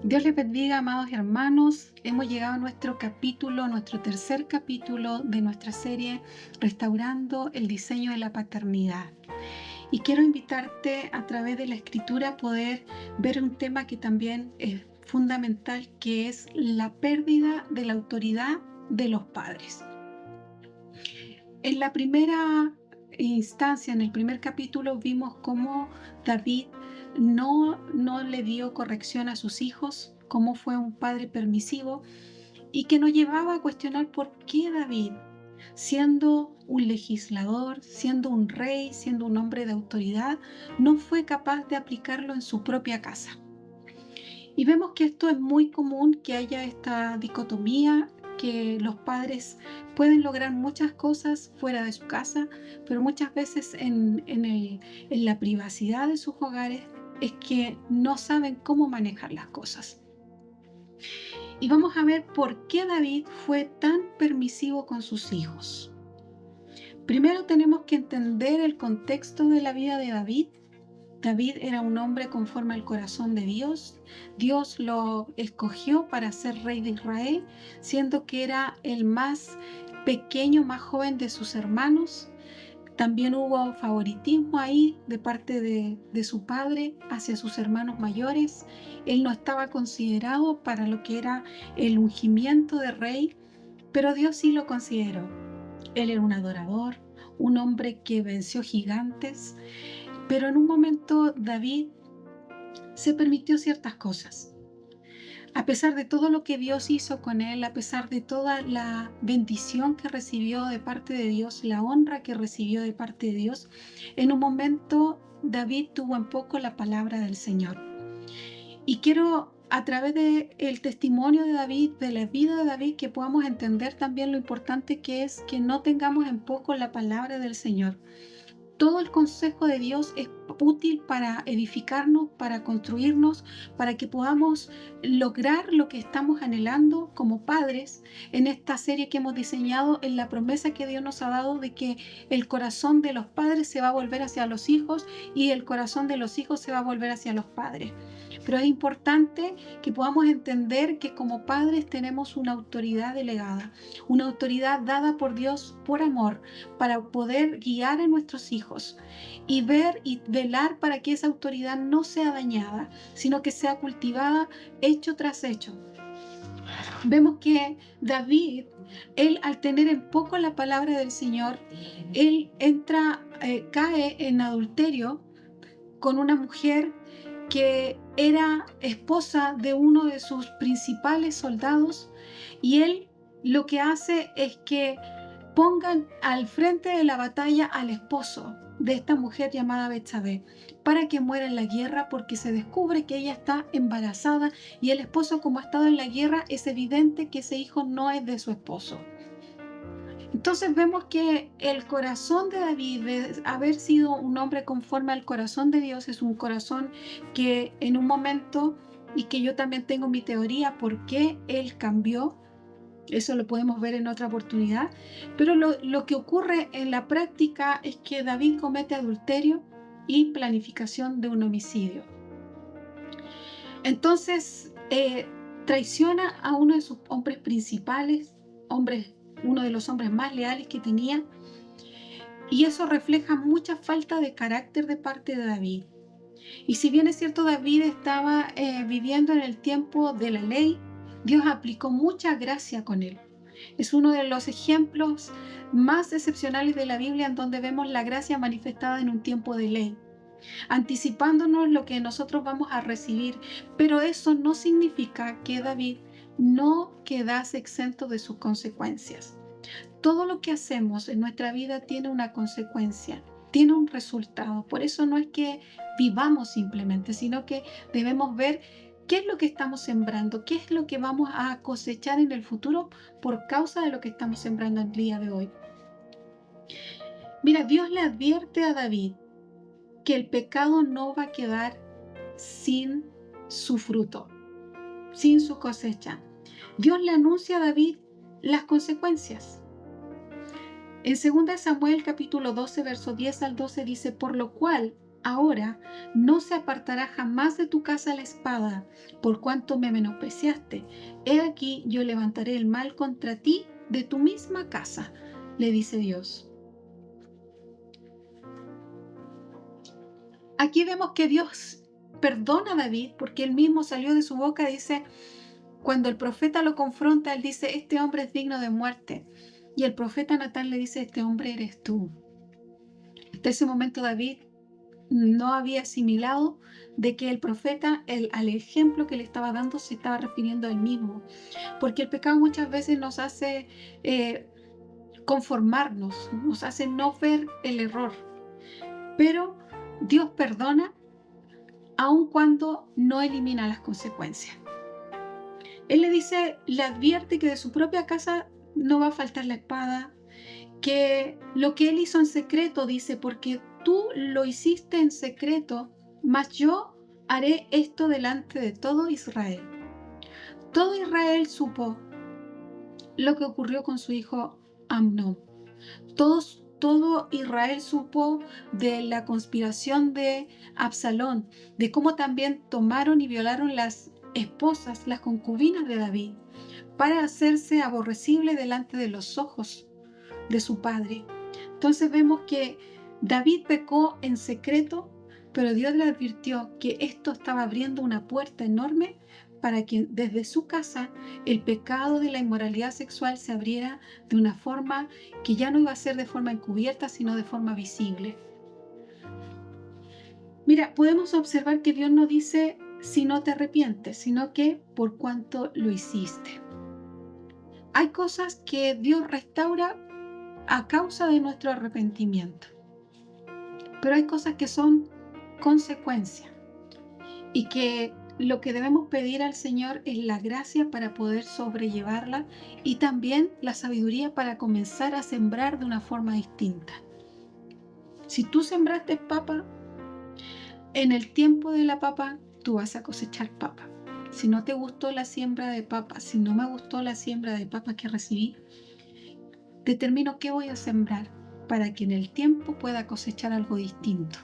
Dios les bendiga, amados hermanos. Hemos llegado a nuestro tercer capítulo de nuestra serie Restaurando el diseño de la paternidad. Y quiero invitarte a través de la escritura a poder ver un tema que también es fundamental, que es la pérdida de la autoridad de los padres. En la primera instancia, en el primer capítulo, vimos cómo David no le dio corrección a sus hijos, cómo fue un padre permisivo y que nos llevaba a cuestionar por qué David, siendo un legislador, siendo un rey, siendo un hombre de autoridad, no fue capaz de aplicarlo en su propia casa. Y vemos que esto es muy común, que haya esta dicotomía, que los padres pueden lograr muchas cosas fuera de su casa, pero muchas veces en la privacidad de sus hogares es que no saben cómo manejar las cosas. Y vamos a ver por qué David fue tan permisivo con sus hijos. Primero tenemos que entender el contexto de la vida de David. David era un hombre conforme al corazón de Dios. Dios lo escogió para ser rey de Israel, siendo que era el más pequeño, más joven de sus hermanos. También hubo favoritismo ahí de parte de su padre hacia sus hermanos mayores. Él no estaba considerado para lo que era el ungimiento de rey, pero Dios sí lo consideró. Él era un adorador, un hombre que venció gigantes. Pero en un momento David se permitió ciertas cosas. A pesar de todo lo que Dios hizo con él, a pesar de toda la bendición que recibió de parte de Dios, la honra que recibió de parte de Dios, en un momento David tuvo en poco la palabra del Señor. Y quiero, a través del testimonio de David, de la vida de David, que podamos entender también lo importante que es que no tengamos en poco la palabra del Señor. Todo el consejo de Dios es útil para edificarnos, para construirnos, para que podamos lograr lo que estamos anhelando como padres en esta serie que hemos diseñado, en la promesa que Dios nos ha dado de que el corazón de los padres se va a volver hacia los hijos y el corazón de los hijos se va a volver hacia los padres. Pero es importante que podamos entender que como padres tenemos una autoridad delegada, una autoridad dada por Dios por amor, para poder guiar a nuestros hijos y ver y velar para que esa autoridad no sea dañada, sino que sea cultivada hecho tras hecho. Vemos que David, él al tener en poco la palabra del Señor, él cae en adulterio con una mujer que era esposa de uno de sus principales soldados, y él lo que hace es que pongan al frente de la batalla al esposo de esta mujer llamada Betsabé para que muera en la guerra, porque se descubre que ella está embarazada y el esposo, como ha estado en la guerra, es evidente que ese hijo no es de su esposo. Entonces vemos que el corazón de David, de haber sido un hombre conforme al corazón de Dios, es un corazón que en un momento, y que yo también tengo mi teoría por qué él cambió. Eso lo podemos ver en otra oportunidad. Pero lo que ocurre en la práctica es que David comete adulterio y planificación de un homicidio. Entonces, traiciona a uno de sus hombres principales, uno de los hombres más leales que tenía, y eso refleja mucha falta de carácter de parte de David. Y si bien es cierto, David estaba viviendo en el tiempo de la ley, Dios aplicó mucha gracia con él. Es uno de los ejemplos más excepcionales de la Biblia, en donde vemos la gracia manifestada en un tiempo de ley, anticipándonos lo que nosotros vamos a recibir. Pero eso no significa que David no quedase exento de sus consecuencias. Todo lo que hacemos en nuestra vida tiene una consecuencia, tiene un resultado. Por eso no es que vivamos simplemente, sino que debemos ver qué es lo que estamos sembrando, qué es lo que vamos a cosechar en el futuro por causa de lo que estamos sembrando el día de hoy. Mira, Dios le advierte a David que el pecado no va a quedar sin su fruto, sin su cosecha. Dios le anuncia a David las consecuencias. En 2 Samuel capítulo 12, verso 10 al 12 dice: por lo cual Ahora no se apartará jamás de tu casa la espada, por cuanto me menospreciaste. He aquí, yo levantaré el mal contra ti de tu misma casa, le dice Dios. Aquí vemos que Dios perdona a David porque él mismo salió de su boca, dice, cuando el profeta lo confronta, él dice, este hombre es digno de muerte. Y el profeta Natán le dice, este hombre eres tú. Hasta ese momento David no había asimilado de que el profeta, al ejemplo que le estaba dando, se estaba refiriendo a él mismo. Porque el pecado muchas veces nos hace conformarnos, nos hace no ver el error. Pero Dios perdona aun cuando no elimina las consecuencias. Él le dice, le advierte que de su propia casa no va a faltar la espada, que lo que él hizo en secreto, dice, porque tú lo hiciste en secreto, mas yo haré esto delante de todo Israel. Todo Israel supo lo que ocurrió con su hijo Amnón. Todo Israel supo de la conspiración de Absalón, de cómo también tomaron y violaron las esposas, las concubinas de David, para hacerse aborrecible delante de los ojos de su padre. Entonces vemos que David pecó en secreto, pero Dios le advirtió que esto estaba abriendo una puerta enorme para que desde su casa el pecado de la inmoralidad sexual se abriera de una forma que ya no iba a ser de forma encubierta, sino de forma visible. Mira, podemos observar que Dios no dice si no te arrepientes, sino que por cuanto lo hiciste. Hay cosas que Dios restaura a causa de nuestro arrepentimiento, pero hay cosas que son consecuencia y que lo que debemos pedir al Señor es la gracia para poder sobrellevarla y también la sabiduría para comenzar a sembrar de una forma distinta. Si tú sembraste papa, en el tiempo de la papa tú vas a cosechar papa. Si no te gustó la siembra de papa, si no me gustó la siembra de papa que recibí, determino qué voy a sembrar para que en el tiempo pueda cosechar algo distinto.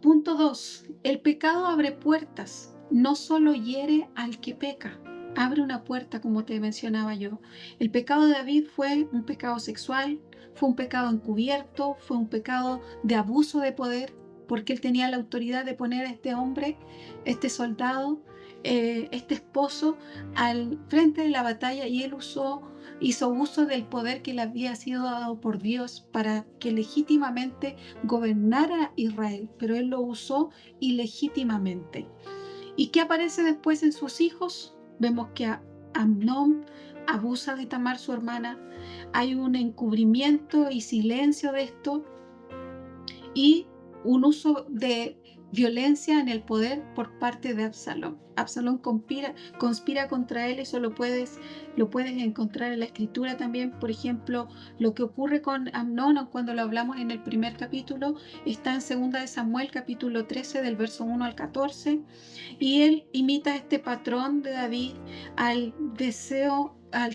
Punto 2. El pecado abre puertas, no solo hiere al que peca, abre una puerta, como te mencionaba yo. El pecado de David fue un pecado sexual, fue un pecado encubierto, fue un pecado de abuso de poder, porque él tenía la autoridad de poner a este hombre, este soldado, este esposo al frente de la batalla, y él hizo uso del poder que le había sido dado por Dios para que legítimamente gobernara Israel, pero él lo usó ilegítimamente. ¿Y qué aparece después en sus hijos? Vemos que Amnón abusa de Tamar, su hermana. Hay un encubrimiento y silencio de esto y un uso de violencia en el poder por parte de Absalón. Absalón conspira contra él, eso lo puedes encontrar en la escritura también. Por ejemplo, lo que ocurre con Amnón, cuando lo hablamos en el primer capítulo, está en 2 de Samuel, capítulo 13, del verso 1 al 14, y él imita este patrón de David al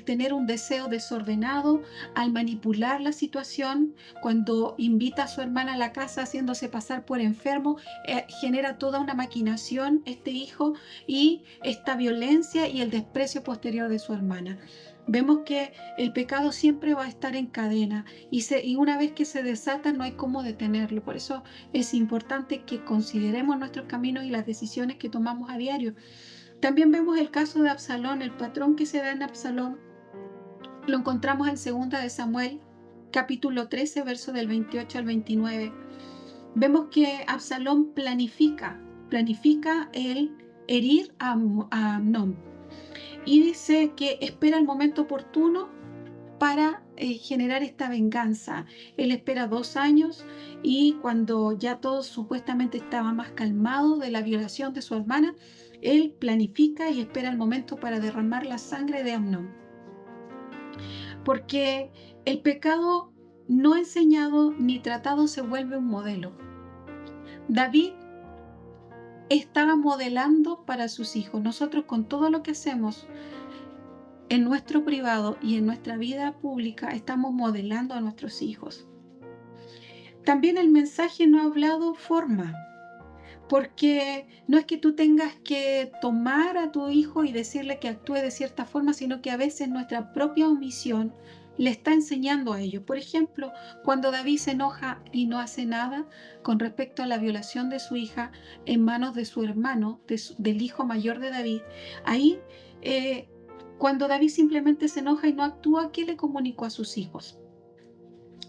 tener un deseo desordenado, al manipular la situación. Cuando invita a su hermana a la casa haciéndose pasar por enfermo, genera toda una maquinación este hijo, y esta violencia y el desprecio posterior de su hermana. Vemos que el pecado siempre va a estar en cadena y una vez que se desata no hay cómo detenerlo. Por eso es importante que consideremos nuestros caminos y las decisiones que tomamos a diario. También vemos el caso de Absalón, el patrón que se da en Absalón. Lo encontramos en 2 de Samuel, capítulo 13, verso del 28 al 29. Vemos que Absalón planifica el herir a Amnón, y dice que espera el momento oportuno para generar esta venganza. Él espera 2 años, y cuando ya todo supuestamente estaba más calmado de la violación de su hermana, él planifica y espera el momento para derramar la sangre de Amnón. Porque el pecado no enseñado ni tratado se vuelve un modelo. David estaba modelando para sus hijos. Nosotros, con todo lo que hacemos en nuestro privado y en nuestra vida pública, estamos modelando a nuestros hijos. También el mensaje no hablado forma, porque no es que tú tengas que tomar a tu hijo y decirle que actúe de cierta forma, sino que a veces nuestra propia omisión le está enseñando a ellos. Por ejemplo, cuando David se enoja y no hace nada con respecto a la violación de su hija en manos de su hermano, del hijo mayor de David, ahí, cuando David simplemente se enoja y no actúa, ¿qué le comunicó a sus hijos?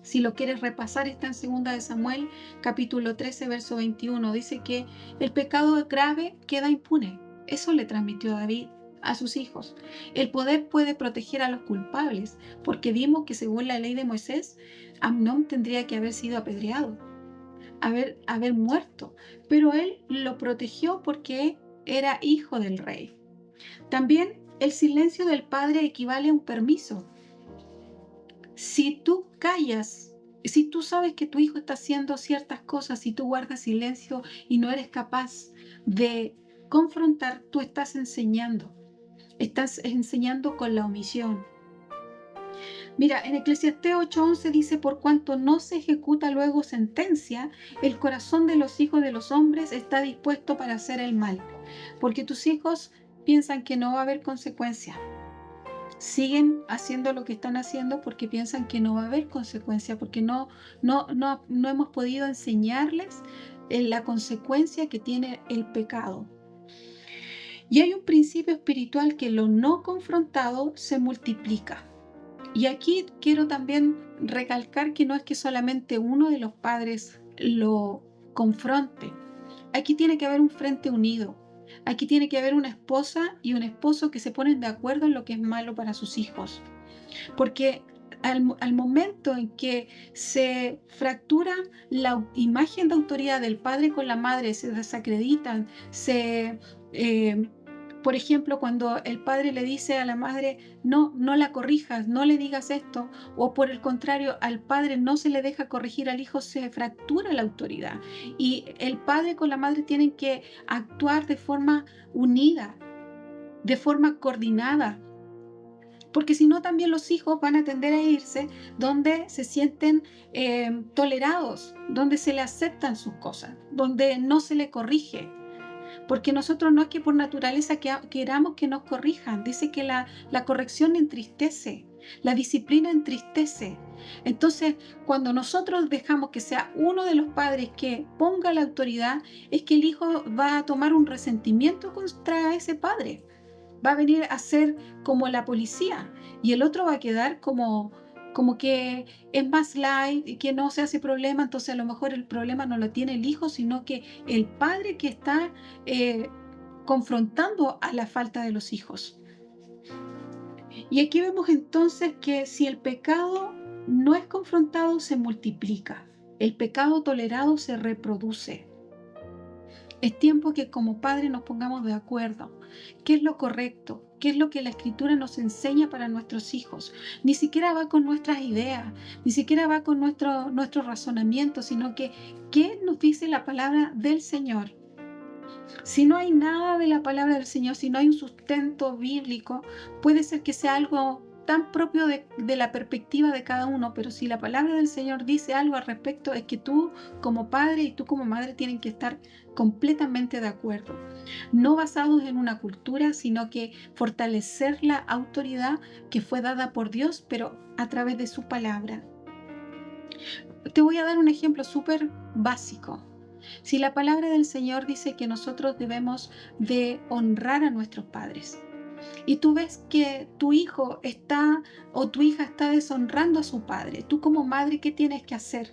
Si lo quieres repasar, está en 2 de Samuel, capítulo 13, verso 21. Dice que el pecado grave queda impune. Eso le transmitió David a sus hijos. El poder puede proteger a los culpables, porque vimos que según la ley de Moisés, Amnón tendría que haber sido apedreado, haber muerto. Pero él lo protegió porque era hijo del rey. También el silencio del padre equivale a un permiso. Si tú callas, si tú sabes que tu hijo está haciendo ciertas cosas, si tú guardas silencio y no eres capaz de confrontar, tú estás enseñando con la omisión. Mira, en Eclesiastés 8:11 dice: por cuanto no se ejecuta luego sentencia, el corazón de los hijos de los hombres está dispuesto para hacer el mal. Porque tus hijos piensan que no va a haber consecuencia. Siguen haciendo lo que están haciendo porque piensan que no va a haber consecuencia, porque no hemos podido enseñarles la consecuencia que tiene el pecado. Y hay un principio espiritual que lo no confrontado se multiplica. Y aquí quiero también recalcar que no es que solamente uno de los padres lo confronte. Aquí tiene que haber un frente unido. Aquí tiene que haber una esposa y un esposo que se ponen de acuerdo en lo que es malo para sus hijos. Porque al momento en que se fractura la imagen de autoridad del padre con la madre, se desacreditan, por ejemplo, cuando el padre le dice a la madre: no la corrijas, no le digas esto, o por el contrario, al padre no se le deja corregir al hijo, se fractura la autoridad. Y el padre con la madre tienen que actuar de forma unida, de forma coordinada, porque si no, también los hijos van a tender a irse donde se sienten tolerados, donde se le aceptan sus cosas, donde no se le corrige. Porque nosotros no es que por naturaleza queramos que nos corrijan. Dice que la corrección entristece, la disciplina entristece. Entonces, cuando nosotros dejamos que sea uno de los padres que ponga la autoridad, es que el hijo va a tomar un resentimiento contra ese padre. Va a venir a ser como la policía, y el otro va a quedar como que es más light y que no se hace problema. Entonces a lo mejor el problema no lo tiene el hijo, sino que el padre que está confrontando a la falta de los hijos. Y aquí vemos entonces que si el pecado no es confrontado, se multiplica. El pecado tolerado se reproduce. Es tiempo que como padres nos pongamos de acuerdo. ¿Qué es lo correcto? ¿Qué es lo que la Escritura nos enseña para nuestros hijos? Ni siquiera va con nuestras ideas, ni siquiera va con nuestro razonamiento, sino que ¿qué nos dice la palabra del Señor? Si no hay nada de la palabra del Señor, si no hay un sustento bíblico, puede ser que sea algo tan propio de la perspectiva de cada uno, pero si la palabra del Señor dice algo al respecto, es que tú como padre y tú como madre tienen que estar completamente de acuerdo. No basados en una cultura, sino que fortalecer la autoridad que fue dada por Dios, pero a través de su palabra. Te voy a dar un ejemplo súper básico. Si la palabra del Señor dice que nosotros debemos de honrar a nuestros padres, y tú ves que tu hijo está o tu hija está deshonrando a su padre, tú como madre, ¿qué tienes que hacer?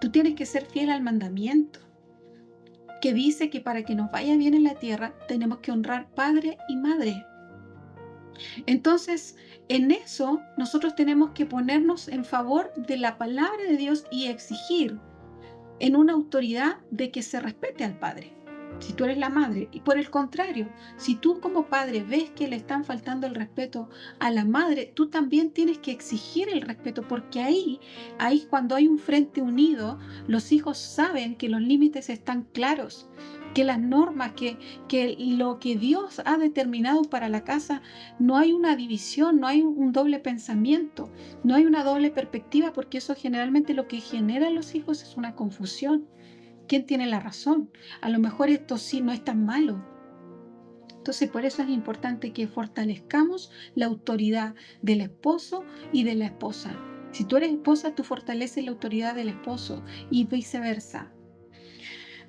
Tú tienes que ser fiel al mandamiento que dice que para que nos vaya bien en la tierra tenemos que honrar padre y madre. Entonces, en eso nosotros tenemos que ponernos en favor de la palabra de Dios y exigir en una autoridad de que se respete al padre, si tú eres la madre. Y por el contrario, si tú como padre ves que le están faltando el respeto a la madre, tú también tienes que exigir el respeto, porque ahí cuando hay un frente unido, los hijos saben que los límites están claros. que las normas, que lo que Dios ha determinado para la casa, no hay una división, no hay un doble pensamiento, no hay una doble perspectiva, porque eso generalmente lo que genera en los hijos es una confusión. ¿Quién tiene la razón? A lo mejor esto sí no es tan malo. Entonces, por eso es importante que fortalezcamos la autoridad del esposo y de la esposa. Si tú eres esposa, tú fortaleces la autoridad del esposo y viceversa.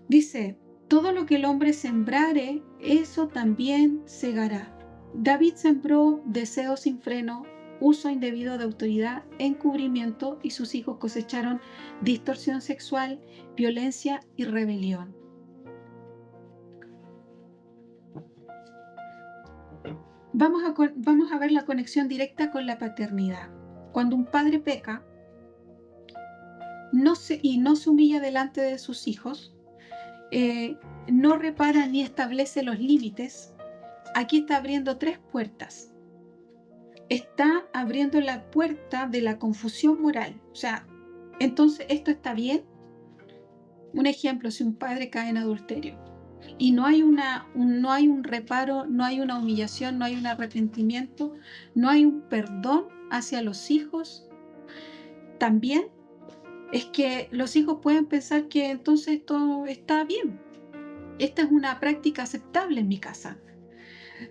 Dice, todo lo que el hombre sembrare, eso también segará. David sembró deseos sin freno, uso indebido de autoridad, encubrimiento, y sus hijos cosecharon distorsión sexual, violencia y rebelión. Vamos a ver la conexión directa con la paternidad. Cuando un padre peca y no se humilla delante de sus hijos, no repara ni establece los límites, aquí está abriendo 3 puertas. Está abriendo la puerta de la confusión moral. O sea, entonces, ¿esto está bien? Un ejemplo, si un padre cae en adulterio y no hay un reparo, no hay una humillación, no hay un arrepentimiento, no hay un perdón hacia los hijos, también es que los hijos pueden pensar que entonces esto está bien. Esta es una práctica aceptable en mi casa.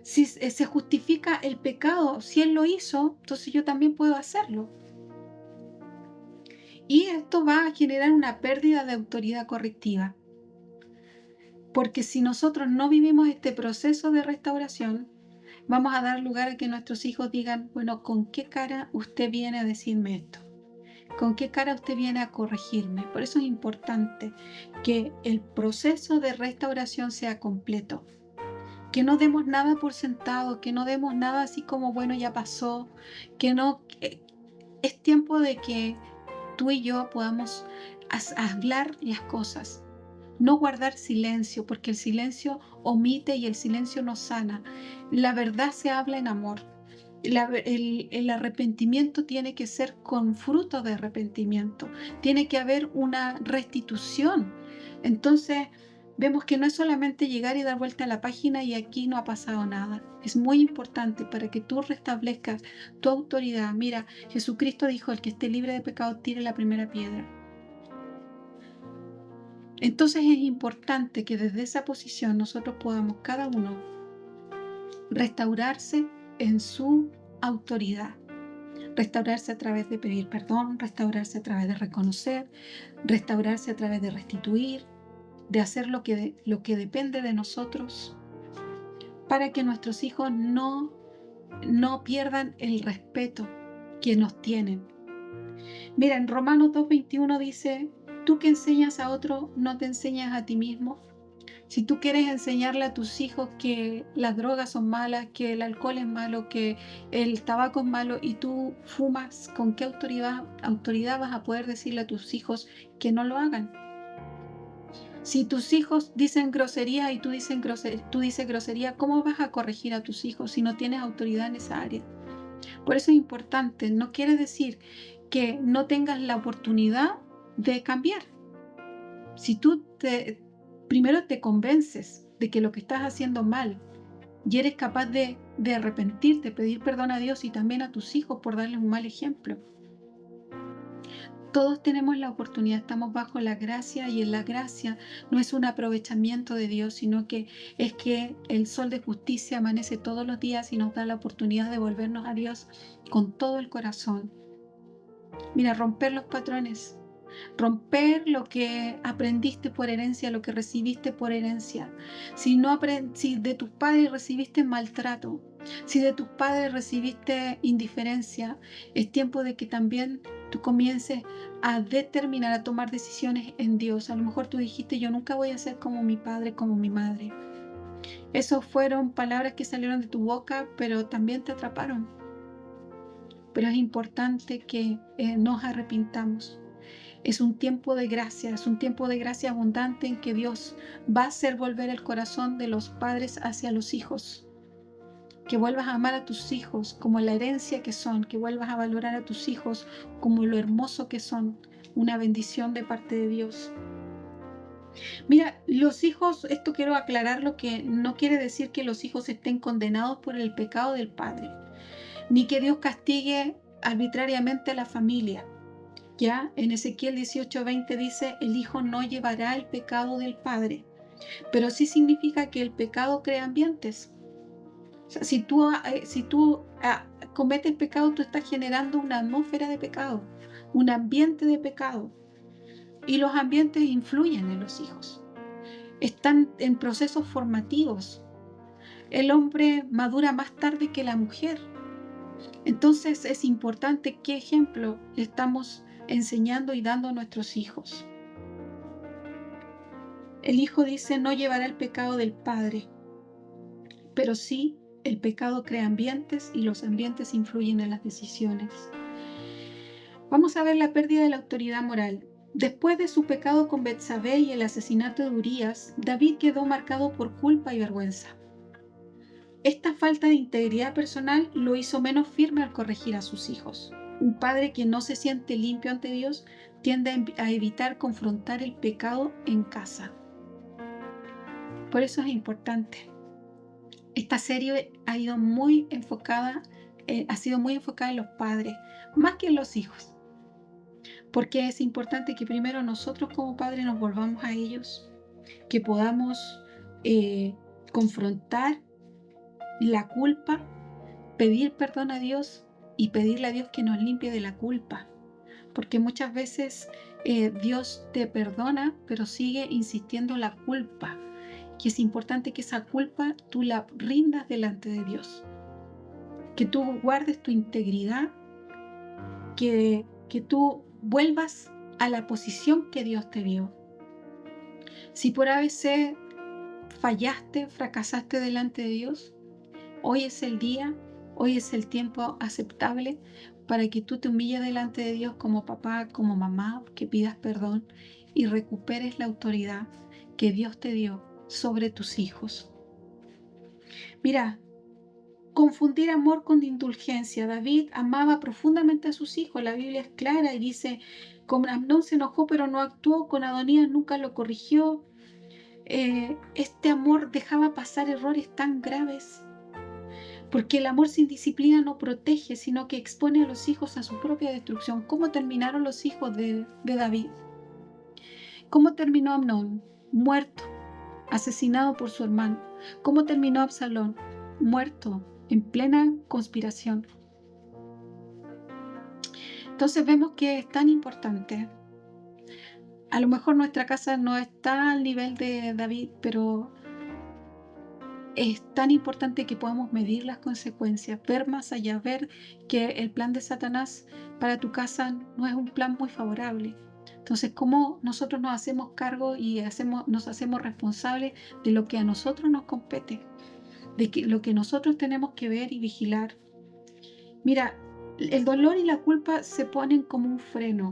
Si se justifica el pecado, si él lo hizo, entonces yo también puedo hacerlo. Y esto va a generar una pérdida de autoridad correctiva. Porque si nosotros no vivimos este proceso de restauración, vamos a dar lugar a que nuestros hijos digan, bueno, ¿con qué cara usted viene a decirme esto? ¿Con qué cara usted viene a corregirme? Por eso es importante que el proceso de restauración sea completo. Que no demos nada por sentado, que no demos nada así como, bueno, ya pasó, que no... Es tiempo de que tú y yo podamos hablar las cosas, no guardar silencio, porque el silencio omite y el silencio no sana. La verdad se habla en amor. El arrepentimiento tiene que ser con fruto de arrepentimiento. Tiene que haber una restitución. Entonces, vemos que no es solamente llegar y dar vuelta a la página y aquí no ha pasado nada. Es muy importante para que tú restablezcas tu autoridad. Mira, Jesucristo dijo, el que esté libre de pecado, tire la primera piedra. Entonces es importante que desde esa posición nosotros podamos cada uno restaurarse en su autoridad. Restaurarse a través de pedir perdón, restaurarse a través de reconocer, restaurarse a través de restituir, de hacer lo que depende de nosotros, para que nuestros hijos no pierdan el respeto que nos tienen. Mira, en Romanos 2:21 dice, tú que enseñas a otro, ¿no te enseñas a ti mismo? Si tú quieres enseñarle a tus hijos que las drogas son malas, que el alcohol es malo, que el tabaco es malo y tú fumas, ¿con qué autoridad vas a poder decirle a tus hijos que no lo hagan? Si tus hijos dicen grosería y tú dices grosería, ¿cómo vas a corregir a tus hijos si no tienes autoridad en esa área? Por eso es importante, no quiere decir que no tengas la oportunidad de cambiar. Si tú primero te convences de que lo que estás haciendo mal y eres capaz de arrepentirte, pedir perdón a Dios y también a tus hijos por darles un mal ejemplo. Todos tenemos la oportunidad, estamos bajo la gracia y en la gracia no es un aprovechamiento de Dios, sino que es que el sol de justicia amanece todos los días y nos da la oportunidad de volvernos a Dios con todo el corazón. Mira, romper los patrones. Romper lo que aprendiste por herencia, lo que recibiste por herencia. Si de tus padres recibiste maltrato, si de tus padres recibiste indiferencia, es tiempo de que también tú comiences a determinar, a tomar decisiones en Dios. A lo mejor tú dijiste, yo nunca voy a ser como mi padre, como mi madre. Esas fueron palabras que salieron de tu boca, pero también te atraparon. Pero es importante que nos arrepintamos. Es un tiempo de gracia, es un tiempo de gracia abundante en que Dios va a hacer volver el corazón de los padres hacia los hijos. Que vuelvas a amar a tus hijos como la herencia que son, que vuelvas a valorar a tus hijos como lo hermoso que son, una bendición de parte de Dios. Mira, los hijos, esto quiero aclararlo, que no quiere decir que los hijos estén condenados por el pecado del padre, ni que Dios castigue arbitrariamente a la familia. Ya en Ezequiel 18:20 dice, el hijo no llevará el pecado del padre, pero sí significa que el pecado crea ambientes. O sea, si tú cometes pecado, tú estás generando una atmósfera de pecado, un ambiente de pecado, y los ambientes influyen en los hijos. Están en procesos formativos. El hombre madura más tarde que la mujer. Entonces es importante qué ejemplo le estamos enseñando y dando a nuestros hijos. El hijo dice, no llevará el pecado del padre, pero sí el pecado crea ambientes y los ambientes influyen en las decisiones. Vamos a ver la pérdida de la autoridad moral. Después de su pecado con Betsabé y el asesinato de Urías, David quedó marcado por culpa y vergüenza. Esta falta de integridad personal lo hizo menos firme al corregir a sus hijos. Un padre que no se siente limpio ante Dios tiende a evitar confrontar el pecado en casa. Por eso es importante. Esta serie ha sido muy enfocada en los padres, más que en los hijos. Porque es importante que primero nosotros como padres nos volvamos a ellos, que podamos confrontar la culpa, pedir perdón a Dios y pedirle a Dios que nos limpie de la culpa. Porque muchas veces Dios te perdona, pero sigue insistiendo la culpa. Y es importante que esa culpa tú la rindas delante de Dios. Que tú guardes tu integridad, que tú vuelvas a la posición que Dios te dio. Si por ABC fallaste, fracasaste delante de Dios, hoy es el día, hoy es el tiempo aceptable para que tú te humilles delante de Dios como papá, como mamá, que pidas perdón y recuperes la autoridad que Dios te dio sobre tus hijos. Mira, confundir amor con indulgencia. David amaba profundamente a sus hijos. La Biblia es clara y dice, con Amnón se enojó pero no actuó, con Adonías nunca lo corrigió. Este amor dejaba pasar errores tan graves. Porque el amor sin disciplina no protege, sino que expone a los hijos a su propia destrucción. ¿Cómo terminaron los hijos de David? ¿Cómo terminó Amnón? Muerto, asesinado por su hermano. ¿Cómo terminó Absalón? Muerto, en plena conspiración. Entonces vemos que es tan importante. A lo mejor nuestra casa no está al nivel de David, pero es tan importante que podamos medir las consecuencias, ver más allá, ver que el plan de Satanás para tu casa no es un plan muy favorable. Entonces, ¿cómo nosotros nos hacemos cargo y nos hacemos responsables de lo que a nosotros nos compete? De lo que nosotros tenemos que ver y vigilar. Mira, el dolor y la culpa se ponen como un freno.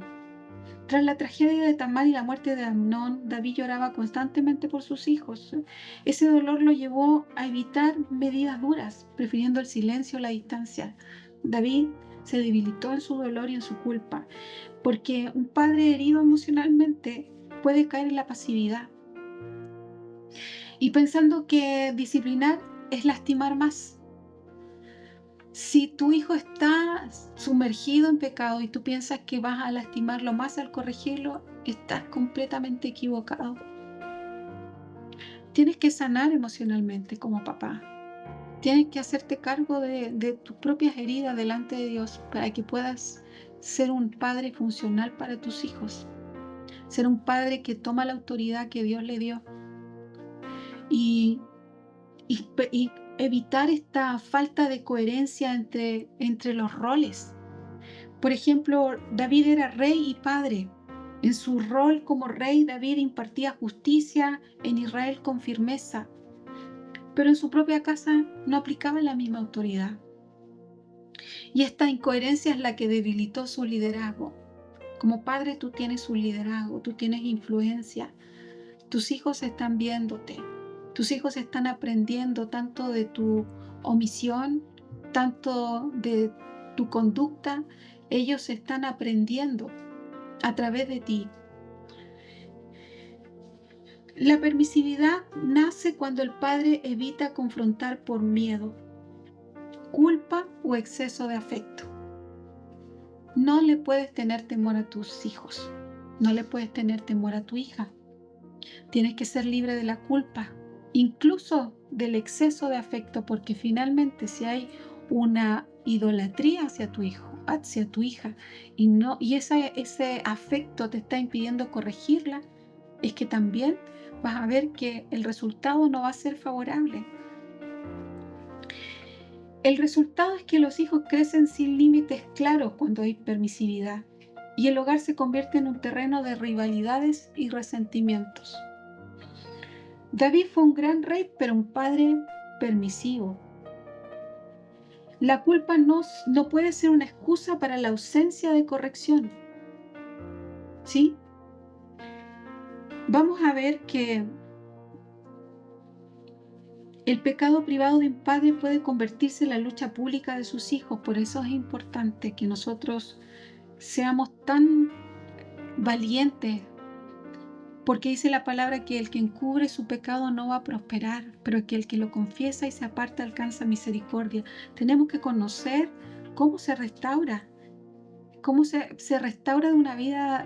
Tras la tragedia de Tamar y la muerte de Amnón, David lloraba constantemente por sus hijos. Ese dolor lo llevó a evitar medidas duras, prefiriendo el silencio o la distancia. David se debilitó en su dolor y en su culpa, porque un padre herido emocionalmente puede caer en la pasividad y pensando que disciplinar es lastimar más. Si tu hijo está sumergido en pecado y tú piensas que vas a lastimarlo más al corregirlo, estás completamente equivocado. Tienes que sanar emocionalmente como papá. Tienes que hacerte cargo de tus propias heridas delante de Dios para que puedas ser un padre funcional para tus hijos. Ser un padre que toma la autoridad que Dios le dio. Y evitar esta falta de coherencia entre los roles. Por ejemplo, David era rey y padre. En su rol como rey, David impartía justicia en Israel con firmeza, pero en su propia casa no aplicaba la misma autoridad. Y esta incoherencia es la que debilitó su liderazgo. Como padre tú tienes un liderazgo, tú tienes influencia. Tus hijos están viéndote. Tus hijos están aprendiendo tanto de tu omisión, tanto de tu conducta. Ellos están aprendiendo a través de ti. La permisividad nace cuando el padre evita confrontar por miedo, culpa o exceso de afecto. No le puedes tener temor a tus hijos, no le puedes tener temor a tu hija. Tienes que ser libre de la culpa, incluso del exceso de afecto, porque finalmente si hay una idolatría hacia tu hijo, hacia tu hija, y ese afecto te está impidiendo corregirla, es que también vas a ver que el resultado no va a ser favorable. El resultado es que los hijos crecen sin límites claros cuando hay permisividad, y el hogar se convierte en un terreno de rivalidades y resentimientos. David fue un gran rey, pero un padre permisivo. La culpa no puede ser una excusa para la ausencia de corrección. ¿Sí? Vamos a ver que el pecado privado de un padre puede convertirse en la lucha pública de sus hijos. Por eso es importante que nosotros seamos tan valientes, porque dice la palabra que el que encubre su pecado no va a prosperar, pero que el que lo confiesa y se aparta alcanza misericordia. Tenemos que conocer cómo se restaura, cómo se restaura de una vida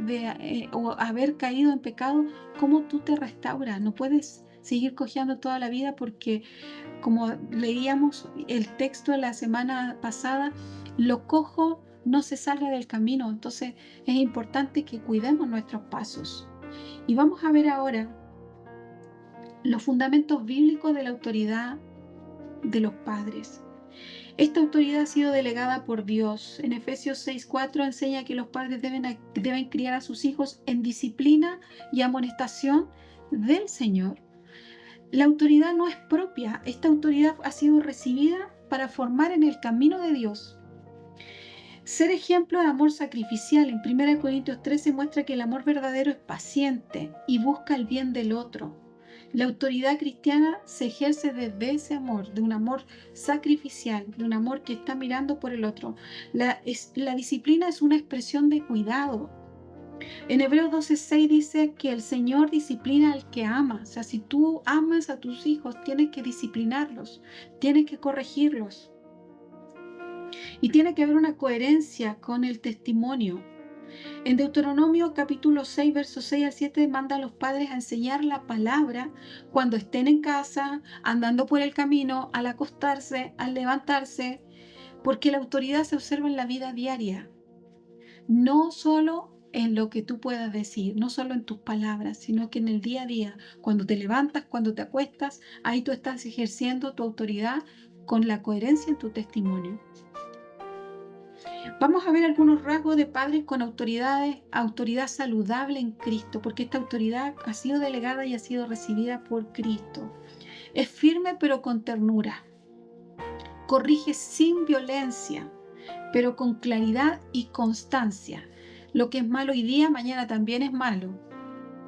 o haber caído en pecado, cómo tú te restauras. No puedes seguir cojeando toda la vida porque, como leíamos el texto de la semana pasada, lo cojo no se salga del camino. Entonces es importante que cuidemos nuestros pasos. Y vamos a ver ahora los fundamentos bíblicos de la autoridad de los padres. Esta autoridad ha sido delegada por Dios. En Efesios 6:4 enseña que los padres deben criar a sus hijos en disciplina y amonestación del Señor. La autoridad no es propia. Esta autoridad ha sido recibida para formar en el camino de Dios. Ser ejemplo de amor sacrificial en 1 Corintios 13 muestra que el amor verdadero es paciente y busca el bien del otro. La autoridad cristiana se ejerce desde ese amor, de un amor sacrificial, de un amor que está mirando por el otro. La disciplina es una expresión de cuidado. En Hebreos 12:6 dice que el Señor disciplina al que ama. O sea, si tú amas a tus hijos, tienes que disciplinarlos, tienes que corregirlos. Y tiene que haber una coherencia con el testimonio. En Deuteronomio capítulo 6, versos 6 al 7 manda a los padres a enseñar la palabra cuando estén en casa, andando por el camino, al acostarse, al levantarse, porque la autoridad se observa en la vida diaria, no solo en lo que tú puedas decir, no solo en tus palabras, sino que en el día a día, cuando te levantas, cuando te acuestas, ahí tú estás ejerciendo tu autoridad con la coherencia en tu testimonio. Vamos a ver algunos rasgos de padres con autoridad saludable en Cristo, porque esta autoridad ha sido delegada y ha sido recibida por Cristo. Es firme pero con ternura. Corrige sin violencia, pero con claridad y constancia. Lo que es malo hoy día, mañana también es malo.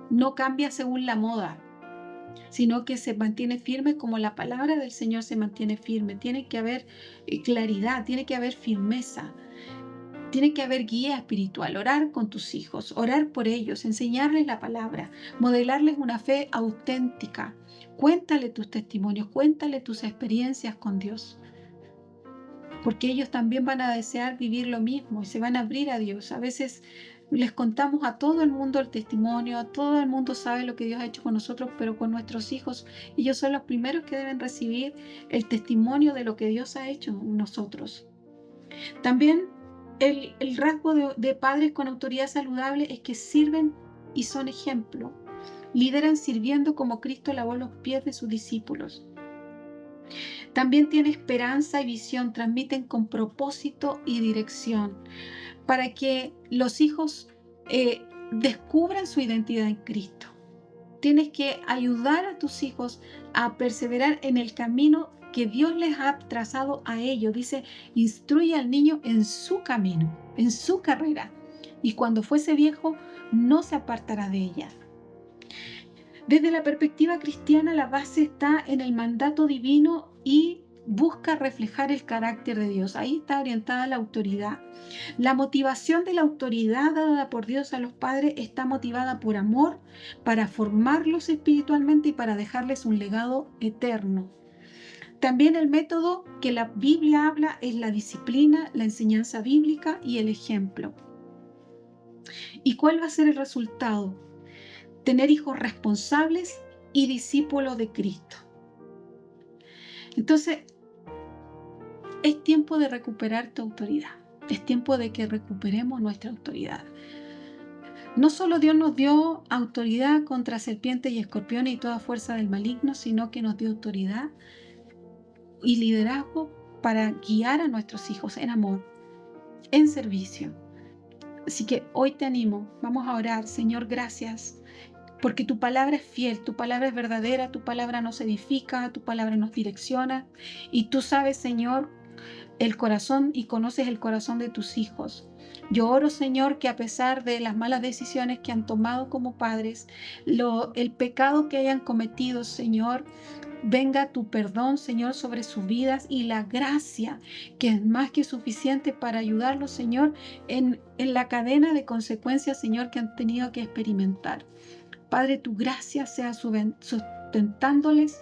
No cambia según la moda, sino que se mantiene firme como la palabra del Señor se mantiene firme. Tiene que haber claridad, tiene que haber firmeza. Tiene que haber guía espiritual, orar con tus hijos, orar por ellos, enseñarles la palabra, modelarles una fe auténtica. Cuéntale tus testimonios, cuéntale tus experiencias con Dios, porque ellos también van a desear vivir lo mismo y se van a abrir a Dios. A veces les contamos a todo el mundo el testimonio, todo el mundo sabe lo que Dios ha hecho con nosotros, pero con nuestros hijos, ellos son los primeros que deben recibir el testimonio de lo que Dios ha hecho en nosotros. También el rasgo de padres con autoridad saludable es que sirven y son ejemplo. Lideran sirviendo como Cristo lavó los pies de sus discípulos. También tiene esperanza y visión, transmiten con propósito y dirección para que los hijos descubran su identidad en Cristo. Tienes que ayudar a tus hijos a perseverar en el camino que Dios les ha trazado a ellos. Dice, instruye al niño en su camino, en su carrera, y cuando fuese viejo no se apartará de ella. Desde la perspectiva cristiana, la base está en el mandato divino y busca reflejar el carácter de Dios. Ahí está orientada la autoridad. La motivación de la autoridad dada por Dios a los padres está motivada por amor, para formarlos espiritualmente y para dejarles un legado eterno. También el método que la Biblia habla es la disciplina, la enseñanza bíblica y el ejemplo. ¿Y cuál va a ser el resultado? Tener hijos responsables y discípulos de Cristo. Entonces, es tiempo de recuperar tu autoridad. Es tiempo de que recuperemos nuestra autoridad. No solo Dios nos dio autoridad contra serpientes y escorpiones y toda fuerza del maligno, sino que nos dio autoridad y liderazgo para guiar a nuestros hijos en amor, en servicio. Así que hoy te animo, vamos a orar. Señor, gracias, porque tu palabra es fiel, tu palabra es verdadera, tu palabra nos edifica, tu palabra nos direcciona. Y tú sabes, Señor, el corazón y conoces el corazón de tus hijos. Yo oro, Señor, que a pesar de las malas decisiones que han tomado como padres, el pecado que hayan cometido, Señor, venga tu perdón, Señor, sobre sus vidas y la gracia que es más que suficiente para ayudarlos, Señor, en la cadena de consecuencias, Señor, que han tenido que experimentar. Padre, tu gracia sea sustentándoles,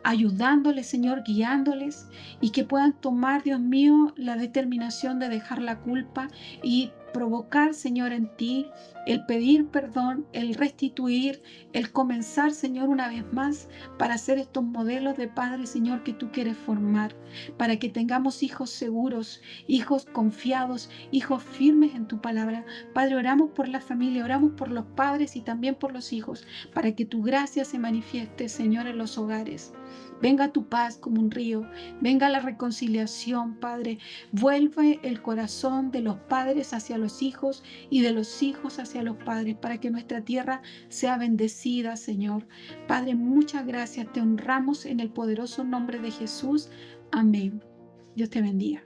ayudándoles, Señor, guiándoles y que puedan tomar, Dios mío, la determinación de dejar la culpa y provocar, Señor, en ti el pedir perdón, el restituir, el comenzar, Señor, una vez más para hacer estos modelos de padre, Señor, que tú quieres formar, para que tengamos hijos seguros, hijos confiados, hijos firmes en tu palabra. Padre, oramos por la familia, oramos por los padres y también por los hijos, para que tu gracia se manifieste, Señor, en los hogares. Venga tu paz como un río, venga la reconciliación, Padre. Vuelve el corazón de los padres hacia los hijos y de los hijos hacia los padres, para que nuestra tierra sea bendecida, Señor. Padre, muchas gracias. Te honramos en el poderoso nombre de Jesús. Amén. Dios te bendiga.